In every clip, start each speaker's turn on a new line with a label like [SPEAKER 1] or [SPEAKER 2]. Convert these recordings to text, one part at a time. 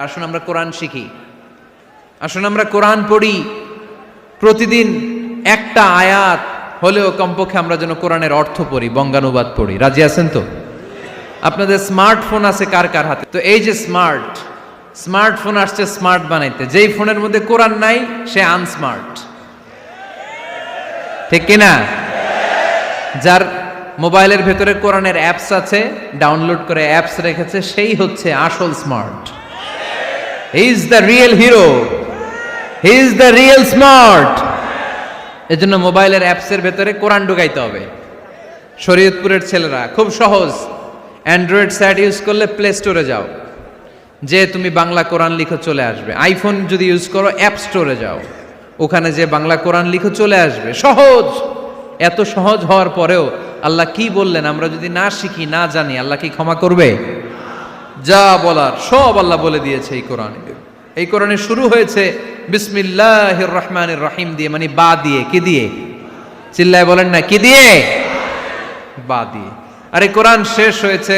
[SPEAKER 1] আসুন আমরা কোরআন শিখি, আসুন আমরা কোরআন পড়ি। প্রতিদিন একটা আয়াত হলেও কমপক্ষে আমরা যেন কোরআনের অর্থ পড়ি, বঙ্গানুবাদ পড়ি। রাজি আছেন তো? আপনাদের স্মার্টফোন আছে কার কার হাতে? তো এই যে স্মার্টফোন আসছে স্মার্ট বানাইতে, যেই ফোনের মধ্যে কোরআন নাই সে আনস্মার্ট, ঠিক কিনা? যার মোবাইলের ভেতরে কোরআনের অ্যাপস আছে, ডাউনলোড করে অ্যাপস রেখেছে, সেই হচ্ছে আসল smart. He is the real hero, he is the real smart. এজন্য মোবাইলের অ্যাপসের ভেতরে কোরআন ঢুকাইতে হবে। শরীয়তপুরের ছেলেরা খুব সহজ, অ্যান্ড্রয়েড স্যাট ইউজ করলে প্লে স্টোরে যাও, যে তুমি বাংলা কোরআন লিখো, চলে আসবে। আইফোন যদি ইউজ করো অ্যাপ স্টোরে যাও, ওখানে যে বাংলা কোরআন লিখো চলে আসবে। সহজ। এত সহজ হওয়ার পরেও আল্লাহ কি বললেন আমরা যদি না শিখি, না জানি, আল্লাহ কি ক্ষমা করবে? যা বলার সব আল্লাহ বলে দিয়েছে এই কোরআনে। এই কোরআনে শুরু হয়েছে বিসমিল্লাহির রহমানির রহিম দিয়ে, মানে বা দিয়ে। কি দিয়ে? চিল্লায় বলেন না, কি দিয়ে? বা দিয়ে। আর এই কোরআন শেষ হয়েছে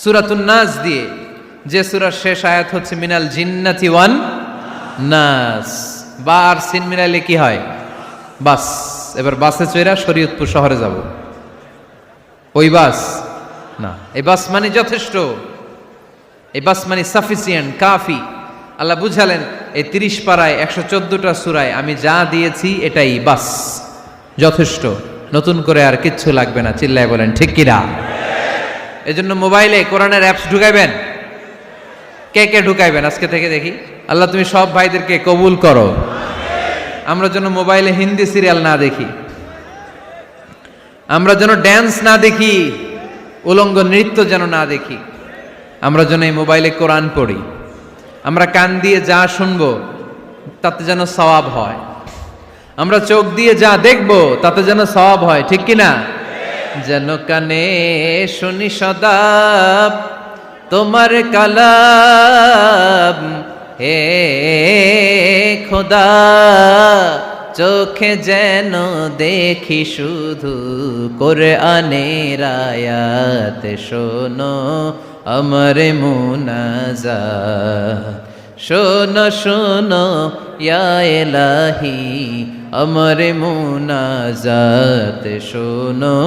[SPEAKER 1] সূরাতুন নাস দিয়ে, যে সূরার শেষ আয়াত হচ্ছে মিনাল জিন্নাতি ওয়ান নাস। বা আর সিন মিলাইলে কি হয়? বাস। এবার বাসে চড়া শরীয়তপুর শহরে যাব। ওই বাস না, এই বাস মানে যথেষ্ট, এই বাস মানে সাফিসিয়েন্ট, কাফি। আল্লাহ বুঝালেন এই 30 পারায় 114টা সূরায় আমি যা দিয়েছি এটাই বাস, যথেষ্ট, নতুন করে আর কিচ্ছু লাগবে না। চিল্লায় বলেন ঠিক কিনা? এজন্য মোবাইলে কোরআনের অ্যাপস ঢুকাইবেন। কে কে ঢুকাইবেন আজকে থেকে দেখি? আল্লাহ তুমি সব ভাইদেরকে কবুল করো। আমরা যেন মোবাইলে হিন্দি সিরিয়াল না দেখি, আমরা যেন ড্যান্স না দেখি, উলঙ্গ নৃত্য যেন না দেখি। আমরা যেন এই মোবাইলে কোরআন পড়ি। আমরা কান দিয়ে যা শুনবো তাতে যেন সওয়াব হয়। আমরা চোখ দিয়ে যা দেখবো তাতে যেন সওয়াব হয়, ঠিক কিনা? যেন কানে শুনি সদা তোমার কালাম, হে খোদা চোখে যেন দেখি শুধু কোরআনের আয়াত, শোনো আমার মুনাজাত, শোনো শোনো ইয়া ইলাহি আমার মুনাজাত, শোনো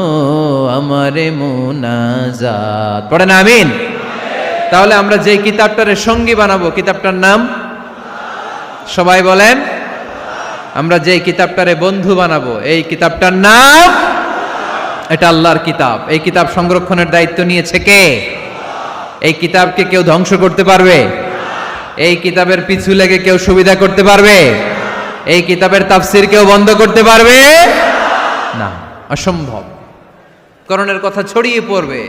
[SPEAKER 1] আমার মুনাজাত। পড়েন আমিন। তাহলে আমরা যে কিতাবটারে সঙ্গী বানাবো, কিতাবটার নাম সবাই বলেন। আমরা যে কিতাবটারে বন্ধু বানাবো, এই কিতাবটার নাম, এটা আল্লাহর কিতাব। এই কিতাব সংরক্ষণের দায়িত্ব নিয়েছে কে? এই কিতাবকে কেউ ধ্বংস করতে পারবে? এই কিতাবের পিছু লেগে কেউ সুবিধা করতে পারবে? এই কিতাবের তাফসীর কেউ বন্ধ করতে পারবে না, অসম্ভব। কোরআনের কথা ছড়িয়ে পড়বে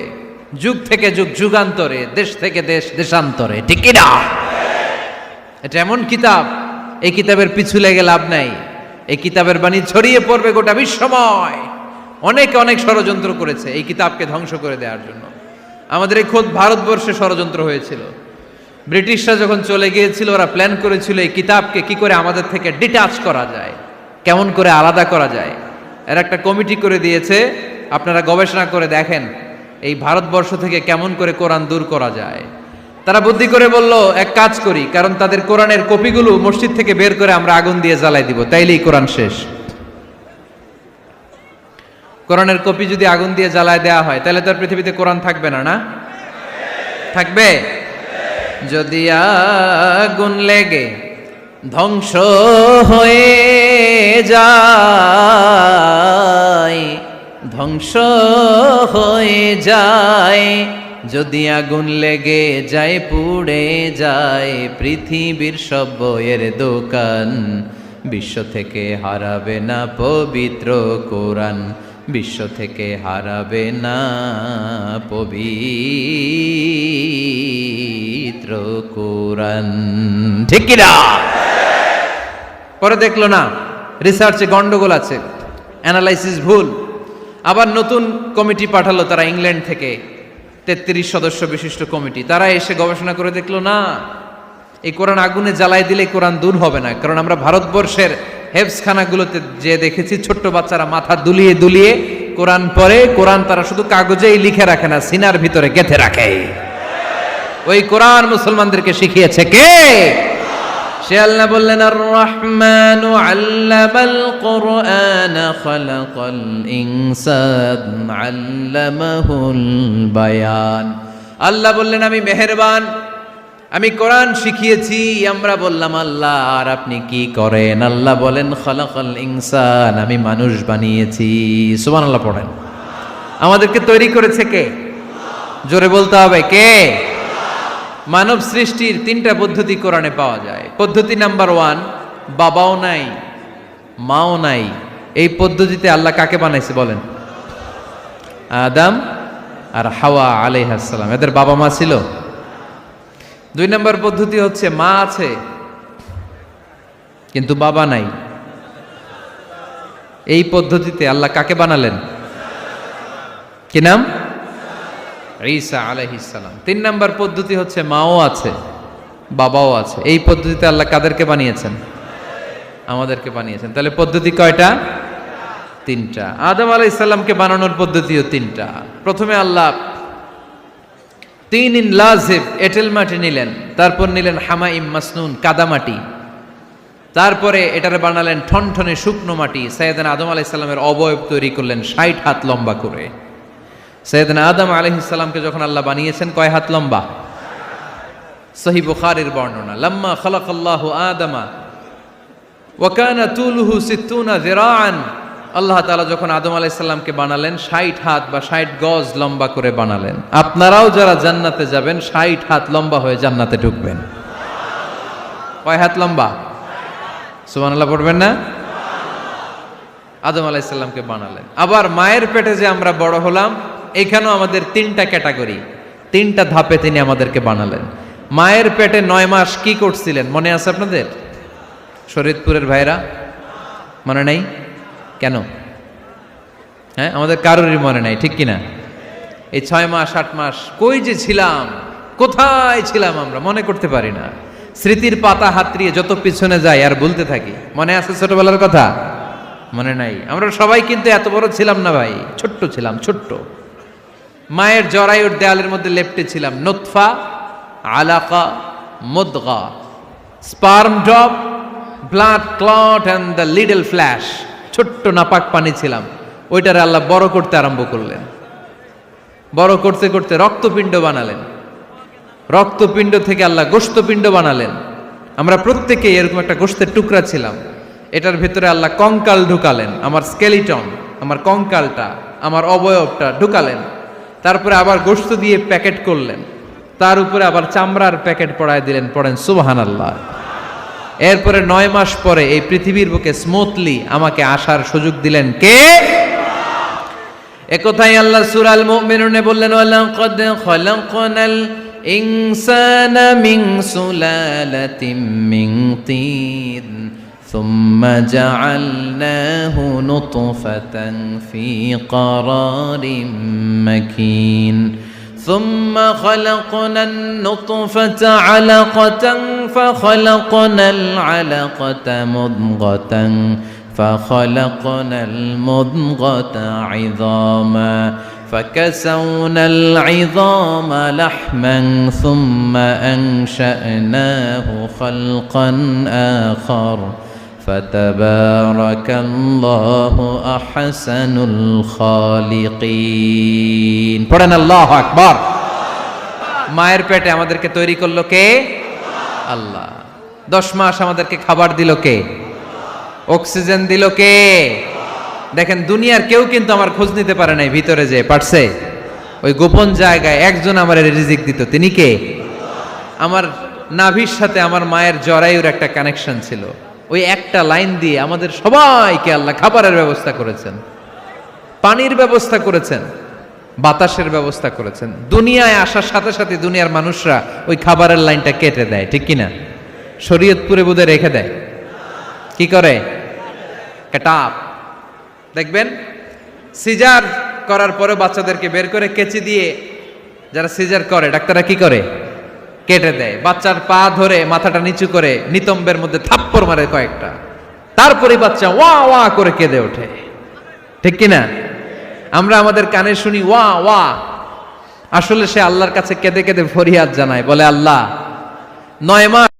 [SPEAKER 1] যুগ থেকে যুগ, যুগান্তরে, দেশ থেকে দেশ, দেশান্তরে, ঠিক কি না? এটা এমন কিতাব, এই কিতাবের পিছু লেগে লাভ নাই। এই কিতাবের বাণী ছড়িয়ে পড়বে গোটা বিশ্বময়। অনেকে অনেক ষড়যন্ত্র করেছে এই কিতাবকে ধ্বংস করে দেওয়ার জন্য। আমাদের এই খোদ ভারতবর্ষে ষড়যন্ত্র হয়েছিল। ব্রিটিশরা যখন চলে গিয়েছিল, ওরা প্ল্যান করেছিল এই কিতাবকে কি করে আমাদের থেকে ডিটাচ করা যায়, কেমন করে আলাদা করা যায়। এর একটা কমিটি করে দিয়েছে, আপনারা গবেষণা করে দেখেন এই ভারতবর্ষ থেকে কেমন করে কোরআন দূর করা যায়। তারা বুদ্ধি করে বলল, এক কাজ করি, কারণ তাদের কোরআনের কপিগুলো মসজিদ থেকে বের করে আমরা আগুন দিয়ে জ্বালাই দিব, তাইলেই কোরআন শেষ। কোরআনের কপি যদি আগুন দিয়ে জ্বালায় দেওয়া হয়, তাহলে তার পৃথিবীতে কোরআন থাকবে না? না থাকবে? যদি আগুন লেগে ধ্বংস হয়ে যায়, ধ্বংস হয়ে যায়, যদি আগুন লেগে যায়, পুড়ে যায় পৃথিবীর সব বইয়ের দোকান, বিশ্ব থেকে হারাবে না পবিত্র কোরআন, বিশ্ব থেকে হারাবে না পবিত্র কোরআন, ঠিক কি না? পরে দেখলো না রিসার্চে গন্ডগোল আছে, অ্যানালাইসিস ভুল। আবার নতুন কমিটি পাঠালো তারা ইংল্যান্ড থেকে, 33 সদস্য বিশিষ্ট কমিটি। তারা এসে গবেষণা করে দেখলো না, এই কোরআন আগুনে জ্বালাই দিলে কোরআন দূর হবে না। কারণ আমরা ভারতবর্ষের হেফজখানাগুলোতে যে দেখেছি, ছোট্ট বাচ্চারা মাথা দুলিয়ে দুলিয়ে কোরআন পড়ে। কোরআন তারা শুধু কাগজেই লিখে রাখে না, সিনার ভিতরে গেঁথে রাখে। ওই কোরআন মুসলমানদেরকে শিখিয়েছে কে? সে আল্লাহ বললেন, আর রহমানু আল্লামাল কুরআন খালাকাল ইনসান আল্লামাহুল বায়ান। আল্লাহ বললেন আমি মেহেরবান, আমি কোরআন শিখিয়েছি। আমরা বললাম আল্লাহ আর আপনি কি করেন? আল্লাহ বলেন খালাকাল ইনসান, আমি মানুষ বানিয়েছি। সুবহানাল্লাহ পড়েন। আমাদেরকে তৈরি করেছে কে? জোরে বলতে হবে কে? মানব সৃষ্টির তিনটা পদ্ধতি কোরআনে পাওয়া যায়। পদ্ধতি নাম্বার 1, বাবাও নাই মাও নাই। এই পদ্ধতিতে আল্লাহ কাকে বানাইছে বলেন? আদম আর হাওয়া আলাইহিস সালাম। এদের বাবা মা ছিল? 2 নম্বর পদ্ধতি হচ্ছে মা আছে কিন্তু বাবা নাই। এই পদ্ধতিতে আল্লাহ কাকে বানালেন? কি নাম? ঈসা আলাইহিস সালাম। 3 নম্বর পদ্ধতি হচ্ছে মাও আছে বাবাও আছে। এই পদ্ধতিতে আল্লাহ কাদেরকে বানিয়েছেন? আমাদেরকে বানিয়েছেন। তাহলে পদ্ধতি কয়টা? 3টা। আদম আলাইহিস সালামকে বানানোর পদ্ধতিও 3টা। প্রথমে আল্লাহ তিন লাজিব এঁটেল মাটি নিলেন, তারপর নিলেন হামাইম মাসনুন কাদামাটি, তারপরে এটারে বানালেন ঠনঠনে শুকনো মাটি। সাইয়েদনা আদম আলাইহিস সালামের অবয়ব তৈরি করলেন 60 হাত লম্বা করে। সাইয়েদনা আদম আলাইহিস সালামকে যখন আল্লাহ বানিয়েছেন কয় হাত লম্বা? সহিহ বুখারীর বর্ণনা, লাম্মা খালাকাল্লাহু আদামা ওয়া কানা তুলুহু 60 যিরাআন। আল্লাহ তাআলা যখন আদম আলাইহিস সালামকে বানালেন 60 হাত বা 60 গজ লম্বা করে বানালেন। আপনারাও যারা জান্নাতে যাবেন 60 হাত লম্বা হয়ে জান্নাতে ঢুকবেন। কয় হাত লম্বা? সুবহানাল্লাহ পড়বেন না? আদম আলাইহিস সালামকে বানালেন। আবার মায়ের পেটে যে আমরা বড় হলাম, এখানেও আমাদের 3টা ক্যাটাগরি, 3টা ধাপে তিনি আমাদেরকে বানালেন। মায়ের পেটে 9 মাস কি করছিলেন মনে আছে আপনাদের? শরীয়তপুরের ভাইরা মনে নাই? কেন? হ্যাঁ, আমাদের কারোরই মনে নাই, ঠিক কিনা? এই 6 মাস 8 মাস কই যে ছিলাম, কোথায় ছিলাম আমরা মনে করতে পারি না। স্মৃতির পাতা হাতড়িয়ে যত পিছনে যাই আর বলতে থাকি। মনে আছে ছোটবেলার কথা? মনে নাই। আমরা সবাই কিন্তু এত বড় ছিলাম না ভাই, ছোট্ট ছিলাম, ছোট্ট। মায়ের জরায়ুর দেয়ালের মধ্যে লেপ্টে ছিলাম। নুতফা, আলাকা, মুদগা, sperm drop, blood clot and the little flesh. ছোট্ট নাপাক পানি ছিলাম। ওইটারে আল্লাহ বড় করতে আরম্ভ করলেন। বড় করতে করতে রক্তপিণ্ড বানালেন। রক্তপিণ্ড থেকে আল্লাহ গোশতপিণ্ড বানালেন। আমরা প্রত্যেকে এরকম একটা গোশতের টুকরা ছিলাম। এটার ভিতরে আল্লাহ কঙ্কাল ঢুকালেন, আমার স্কেলিটন, আমার কঙ্কালটা, আমার অবয়বটা ঢুকালেন। তারপরে আবার গোশত দিয়ে প্যাকেট করলেন, তার উপরে আবার চামড়ার প্যাকেট পড়ায় দিলেন। পড়েন সুবহানাল্লাহ। এরপরে 9 মাস পরে এই পৃথিবীর বুকে স্মুথলি আমাকে আসার সুযোগ দিলেন কে? একথাই আল্লাহ সূরা আল মুমিনুনে বললেন, ওয়ালাকাদ খালাকনাল ইনসানা মিন সুলালাতিন মিন তিন সুম্মা জাআলনাহু নুতফাতান ফি ক্বারারিম মাকিন ثم خلقنا النطفة علقة فخلقنا العلقة مضغة فخلقنا المضغة عظاما فكسونا العظام لحما ثم أنشأناه خلقا آخر فتبارك الله أحسن الخالقين। পড়েন আল্লাহু আকবার। মায়ের পেটে আমাদেরকে তৈরি করলো কে? আল্লাহ। 10 মাস আমাদেরকে খাবার দিল কে? অক্সিজেন দিল কে? দেখেন দুনিয়ার কেউ কিন্তু আমার খোঁজ নিতে পারে নাই ভিতরে, যে পারছে ওই গোপন জায়গায় একজন আমার রিজিক দিত। তিনি কে? আমার নাভির সাথে আমার মায়ের জরায়ুর একটা কানেকশন ছিল। ওই একটা লাইন দিয়ে আমাদের সবাইকে আল্লাহ খাবারের ব্যবস্থা করেছেন, পানির ব্যবস্থা করেছেন, বাতাসের ব্যবস্থা করেছেন। দুনিয়ায় আসার সাথে সাথে দুনিয়ার মানুষরা ওই খাবারের লাইনটা কেটে দেয়, ঠিক কিনা? শরীয়তপুরে বোধহয় রেখে দেয়। কি করে? কাটাপ। দেখবেন সিজার করার পরে বাচ্চাদেরকে বের করে কেচি দিয়ে যারা সিজার করে ডাক্তাররা কি করে? কেটে দেয়। বাচ্চার পা ধরে মাথাটা নিচু করে নিতম্বের মধ্যে থাপ্পড় মারে কয়েকটা, তারপরে বাচ্চা ওয়া ওয়া করে কেঁদে ওঠে, ঠিক কিনা? আমরা আমাদের কানে শুনি ওয়া ওয়া, আসলে সে আল্লাহর কাছে কেঁদে কেঁদে ফরিয়াদ জানায়, বলে আল্লাহ 9 মাস